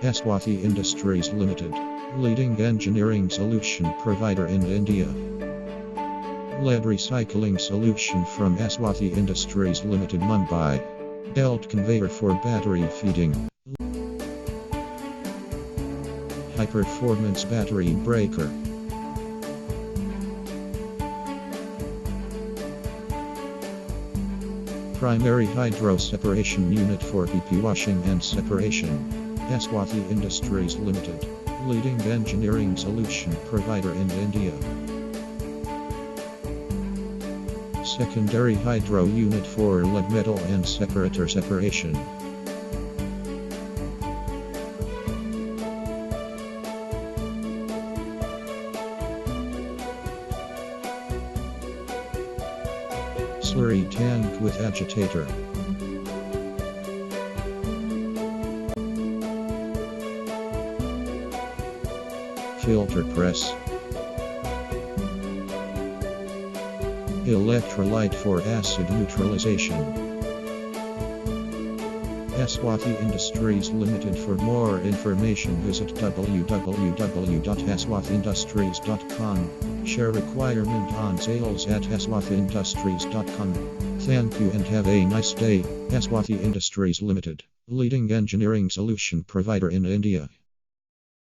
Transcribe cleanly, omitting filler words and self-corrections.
Aswathi Industries Limited, leading engineering solution provider in India. Lead recycling solution from Aswathi Industries Limited, Mumbai. Belt conveyor for battery feeding. High performance battery breaker. Primary hydro separation unit for PP washing and separation. Aswathi Industries Limited, leading engineering solution provider in India. Secondary hydro unit for lead metal and separator separation. Slurry tank with agitator. Filter press. Electrolyte for acid neutralization. Aswathi Industries Limited. For more information visit www.aswathiindustries.com. Share requirement on sales at aswathiindustries.com. Thank you and have a nice day. Aswathi Industries Limited, leading engineering solution provider in India.